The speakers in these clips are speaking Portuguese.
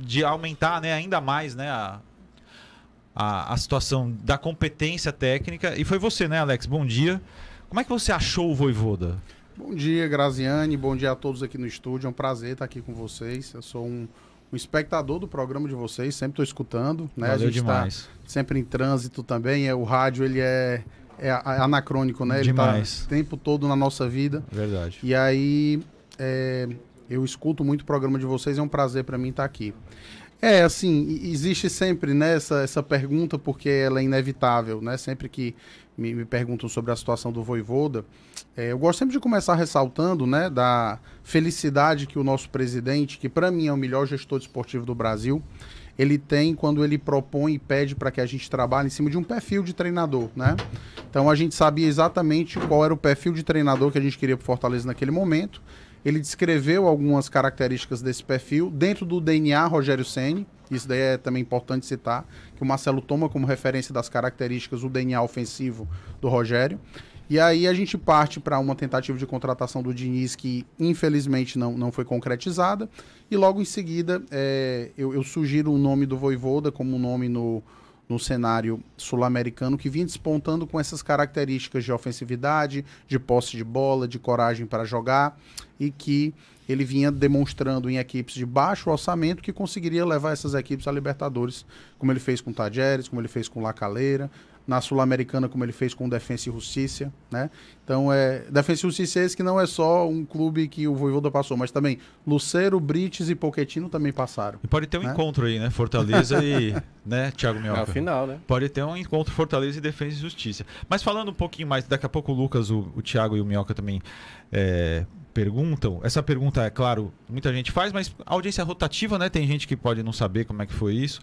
de aumentar, né, ainda mais, né, a situação da competência técnica. E foi você, né, Alex? Bom dia. Como é que você achou o Vojvoda? Bom dia, Graziane. Bom dia a todos aqui no estúdio. É um prazer estar aqui com vocês. Eu sou um espectador do programa de vocês, sempre estou escutando, né? Valeu a gente está sempre em trânsito também. O rádio ele é anacrônico, né? Ele está o tempo todo na nossa vida. Verdade. E aí eu escuto muito o programa de vocês, é um prazer para mim estar aqui. Assim, existe sempre, né, essa pergunta, porque ela é inevitável, né? Sempre que me perguntam sobre a situação do Vojvoda, eu gosto sempre de começar ressaltando, né, da felicidade que o nosso presidente, que para mim é o melhor gestor desportivo do Brasil, ele tem quando ele propõe e pede para que a gente trabalhe em cima de um perfil de treinador, né? Então a gente sabia exatamente qual era o perfil de treinador que a gente queria para Fortaleza naquele momento. Ele descreveu algumas características desse perfil dentro do DNA Rogério Ceni. Isso daí é também importante citar, que o Marcelo toma como referência das características o DNA ofensivo do Rogério. E aí a gente parte para uma tentativa de contratação do Diniz que infelizmente não foi concretizada. E logo em seguida eu sugiro o nome do Vojvoda como um nome no cenário sul-americano que vinha despontando com essas características de ofensividade, de posse de bola, de coragem para jogar, e que ele vinha demonstrando em equipes de baixo orçamento que conseguiria levar essas equipes a Libertadores, como ele fez com o Tadjeres, como ele fez com o La Calera, na Sul-Americana, como ele fez com o Defensa e Justiça, né? Então, Defensa e Justiça é esse que não é só um clube que o Vojvoda passou, mas também Lucero, Brites e Pochettino também passaram. E pode ter um encontro aí, né? Fortaleza e, né, Thiago Minhoca? É o final, né? Pode ter um encontro Fortaleza e Defensa e Justiça. Mas falando um pouquinho mais, daqui a pouco o Lucas, o Thiago e o Minhoca também perguntam. Essa pergunta, é claro, muita gente faz, mas a audiência é rotativa, né? Tem gente que pode não saber como é que foi isso.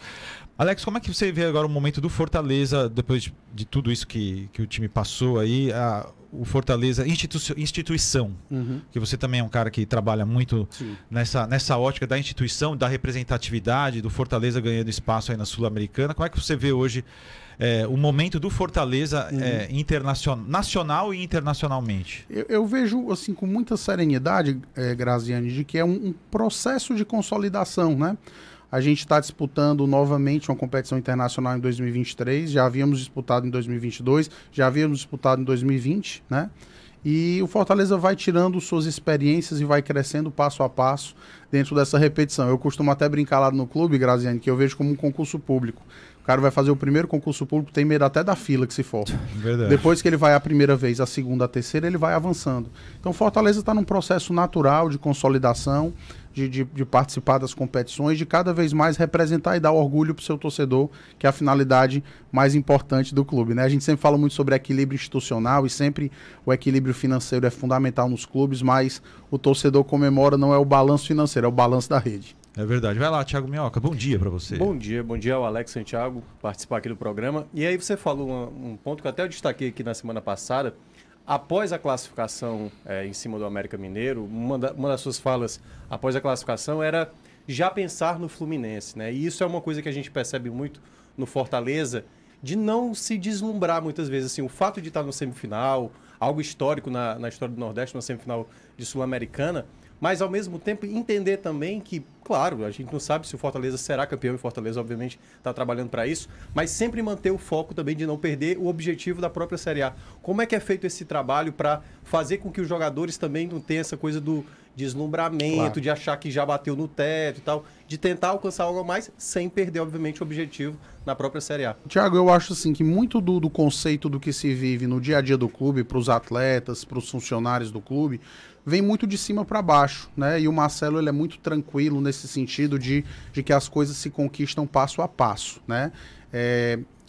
Alex, como é que você vê agora o momento do Fortaleza, depois de tudo isso que o time passou aí, o Fortaleza, instituição, que você também é um cara que trabalha muito nessa ótica da instituição, da representatividade, do Fortaleza ganhando espaço aí na Sul-Americana. Como é que você vê hoje o momento do Fortaleza nacional e internacionalmente? Eu vejo assim com muita serenidade, Graziane, de que é um processo de consolidação, né? A gente está disputando novamente uma competição internacional em 2023, já havíamos disputado em 2022, já havíamos disputado em 2020, né? E o Fortaleza vai tirando suas experiências e vai crescendo passo a passo dentro dessa repetição. Eu costumo até brincar lá no clube, Graziane, que eu vejo como um concurso público. O cara vai fazer o primeiro concurso público, tem medo até da fila que se for. Verdade. Depois que ele vai a primeira vez, a segunda, a terceira, ele vai avançando. Então o Fortaleza está num processo natural de consolidação, de participar das competições, de cada vez mais representar e dar orgulho para o seu torcedor, que é a finalidade mais importante do clube, né? A gente sempre fala muito sobre equilíbrio institucional e sempre o equilíbrio financeiro é fundamental nos clubes, mas o torcedor comemora não é o balanço financeiro, é o balanço da rede. É verdade. Vai lá, Thiago Minhoca. Bom dia para você. Bom dia ao Alex Santiago, participar aqui do programa. E aí você falou um ponto que até eu destaquei aqui na semana passada. Após a classificação em cima do América Mineiro, uma das suas falas após a classificação era já pensar no Fluminense, né? E isso é uma coisa que a gente percebe muito no Fortaleza, de não se deslumbrar muitas vezes. Assim, o fato de estar no semifinal, algo histórico na história do Nordeste, na semifinal de Sul-Americana, mas ao mesmo tempo entender também que, claro, a gente não sabe se o Fortaleza será campeão, e o Fortaleza obviamente está trabalhando para isso, mas sempre manter o foco também de não perder o objetivo da própria Série A. Como é que é feito esse trabalho para fazer com que os jogadores também não tenham essa coisa do deslumbramento, claro, de achar que já bateu no teto e tal, de tentar alcançar algo a mais sem perder, obviamente, o objetivo na própria Série A? Thiago, eu acho assim que muito do conceito do que se vive no dia a dia do clube, para os atletas, para os funcionários do clube, vem muito de cima para baixo, né? E o Marcelo, ele é muito tranquilo nesse sentido de que as coisas se conquistam passo a passo, né?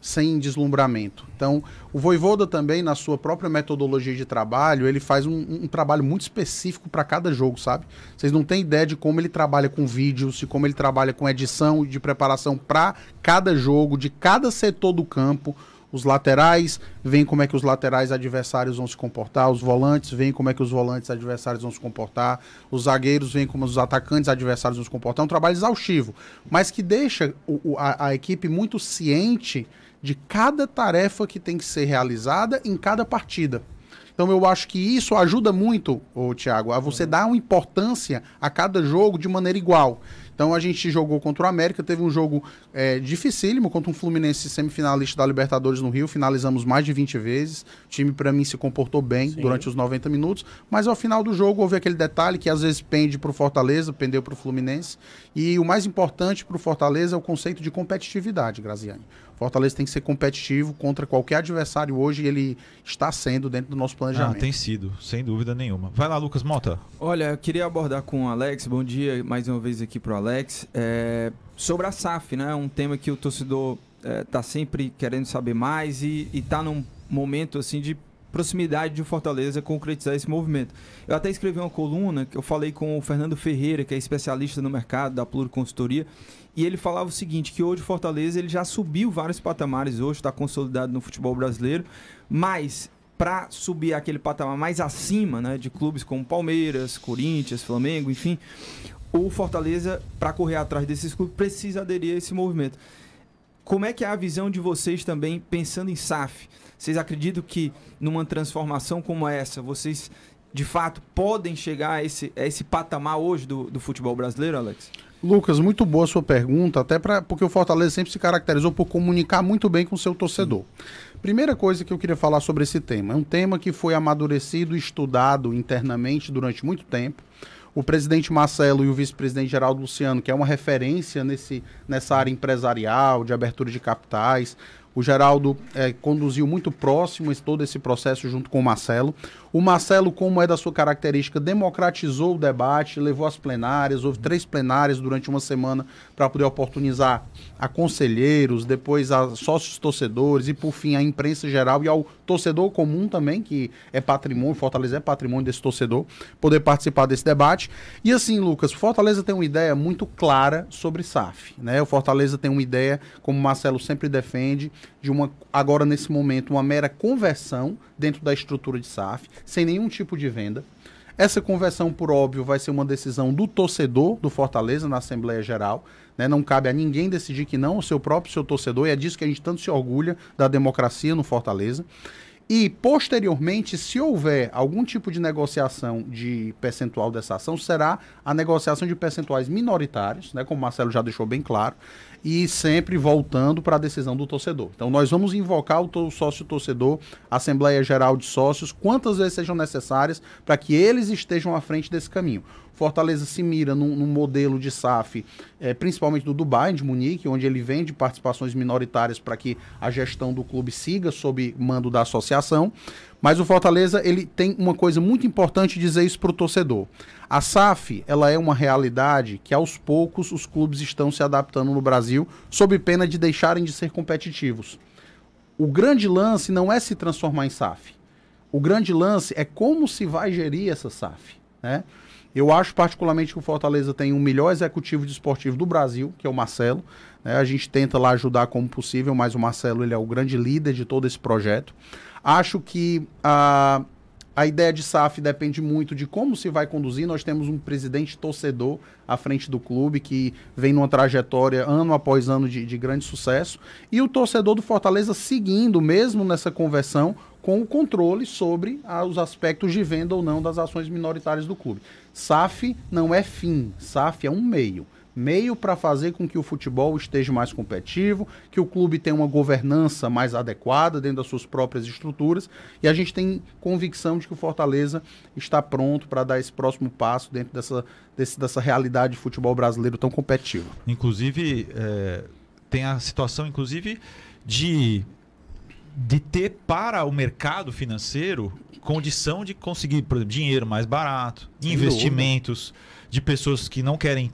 Sem deslumbramento. Então, o Vojvoda também, na sua própria metodologia de trabalho, ele faz um trabalho muito específico para cada jogo, sabe? Vocês não têm ideia de como ele trabalha com vídeos, de como ele trabalha com edição, de preparação para cada jogo, de cada setor do campo. Os laterais, veem como é que os laterais adversários vão se comportar, os volantes, veem como é que os volantes adversários vão se comportar, os zagueiros, veem como os atacantes adversários vão se comportar. É um trabalho exaustivo, mas que deixa a equipe muito ciente de cada tarefa que tem que ser realizada em cada partida. Então eu acho que isso ajuda muito, Thiago, a você dar uma importância a cada jogo de maneira igual. Então a gente jogou contra o América, teve um jogo dificílimo contra um Fluminense semifinalista da Libertadores no Rio, finalizamos mais de 20 vezes, o time para mim se comportou bem durante os 90 minutos, mas ao final do jogo houve aquele detalhe que às vezes pende para o Fortaleza, pendeu para o Fluminense, e o mais importante para o Fortaleza é o conceito de competitividade, Graziani. Fortaleza tem que ser competitivo contra qualquer adversário hoje e ele está sendo dentro do nosso planejamento. Tem sido, sem dúvida nenhuma. Vai lá, Lucas Mota. Olha, eu queria abordar com o Alex, bom dia mais uma vez aqui para o Alex, sobre a SAF, né? Um tema que o torcedor está sempre querendo saber mais e está num momento assim de proximidade de Fortaleza concretizar esse movimento. Eu até escrevi uma coluna que eu falei com o Fernando Ferreira, que é especialista no mercado da Pluro Consultoria, e ele falava o seguinte, que hoje Fortaleza ele já subiu vários patamares, hoje está consolidado no futebol brasileiro, mas para subir aquele patamar mais acima, né, de clubes como Palmeiras, Corinthians, Flamengo, enfim, o Fortaleza, para correr atrás desses clubes, precisa aderir a esse movimento. Como é que é a visão de vocês também pensando em SAF? Vocês acreditam que numa transformação como essa, vocês de fato podem chegar a esse patamar hoje do futebol brasileiro, Alex? Lucas, muito boa a sua pergunta, até porque o Fortaleza sempre se caracterizou por comunicar muito bem com o seu torcedor. Primeira coisa que eu queria falar sobre esse tema, é um tema que foi amadurecido e estudado internamente durante muito tempo. O presidente Marcelo e o vice-presidente Geraldo Luciano, que é uma referência nessa área empresarial, de abertura de capitais. O Geraldo conduziu muito próximo todo esse processo junto com o Marcelo. O Marcelo, como é da sua característica, democratizou o debate, levou às plenárias, houve 3 plenárias durante uma semana para poder oportunizar a conselheiros, depois a sócios torcedores e, por fim, a imprensa geral e ao torcedor comum também, que é patrimônio, Fortaleza é patrimônio desse torcedor, poder participar desse debate. E assim, Lucas, o Fortaleza tem uma ideia muito clara sobre SAF, né? O Fortaleza tem uma ideia, como o Marcelo sempre defende, de agora nesse momento, uma mera conversão dentro da estrutura de SAF, sem nenhum tipo de venda. Essa conversão, por óbvio, vai ser uma decisão do torcedor do Fortaleza na Assembleia Geral, né? Não cabe a ninguém decidir que não, o seu torcedor, e é disso que a gente tanto se orgulha da democracia no Fortaleza. E, posteriormente, se houver algum tipo de negociação de percentual dessa ação, será a negociação de percentuais minoritários, né, como o Marcelo já deixou bem claro, e sempre voltando para a decisão do torcedor. Então, nós vamos invocar o sócio-torcedor, a Assembleia Geral de Sócios, quantas vezes sejam necessárias para que eles estejam à frente desse caminho. Fortaleza se mira num modelo de SAF, principalmente do Dubai, de Munique, onde ele vende participações minoritárias para que a gestão do clube siga sob mando da associação. Mas o Fortaleza ele tem uma coisa muito importante dizer isso para o torcedor. A SAF ela é uma realidade que aos poucos os clubes estão se adaptando no Brasil, sob pena de deixarem de ser competitivos. O grande lance não é se transformar em SAF. O grande lance é como se vai gerir essa SAF, né? Eu acho particularmente que o Fortaleza tem o melhor executivo desportivo do Brasil, que é o Marcelo, né? A gente tenta lá ajudar como possível, mas o Marcelo ele é o grande líder de todo esse projeto. Acho que a ideia de SAF depende muito de como se vai conduzir. Nós temos um presidente torcedor à frente do clube que vem numa trajetória ano após ano de grande sucesso. E o torcedor do Fortaleza seguindo, mesmo nessa conversão, com o controle sobre os aspectos de venda ou não das ações minoritárias do clube. SAF não é fim, SAF é um meio. Meio para fazer com que o futebol esteja mais competitivo, que o clube tenha uma governança mais adequada dentro das suas próprias estruturas, e a gente tem convicção de que o Fortaleza está pronto para dar esse próximo passo dentro dessa realidade de futebol brasileiro tão competitivo. Inclusive, tem a situação, inclusive, de ter para o mercado financeiro condição de conseguir, por exemplo, dinheiro mais barato, investimentos de pessoas que não querem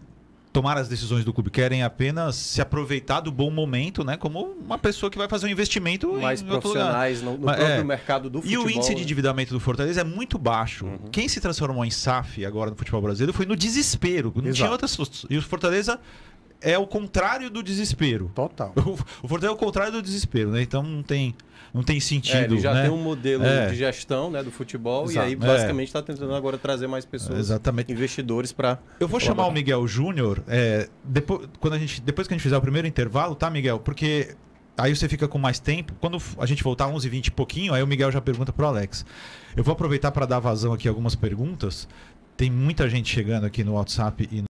tomar as decisões do clube, querem apenas se aproveitar do bom momento, né? Como uma pessoa que vai fazer um investimento mais profissionais no próprio mercado do futebol. E o índice de endividamento do Fortaleza é muito baixo. Quem se transformou em SAF agora no futebol brasileiro foi no desespero. Não tinha outras. E o Fortaleza é o contrário do desespero. Total. O Fortaleza é o contrário do desespero, né? Então não tem sentido. Ele já né? tem um modelo de gestão, né, do futebol. Exato. E aí basicamente está tentando agora trazer mais pessoas, investidores para... Eu vou chamar o Miguel Júnior depois que a gente fizer o primeiro intervalo, tá, Miguel? Porque aí você fica com mais tempo. Quando a gente voltar 11h20 e pouquinho, aí o Miguel já pergunta pro Alex. Eu vou aproveitar para dar vazão aqui a algumas perguntas. Tem muita gente chegando aqui no WhatsApp e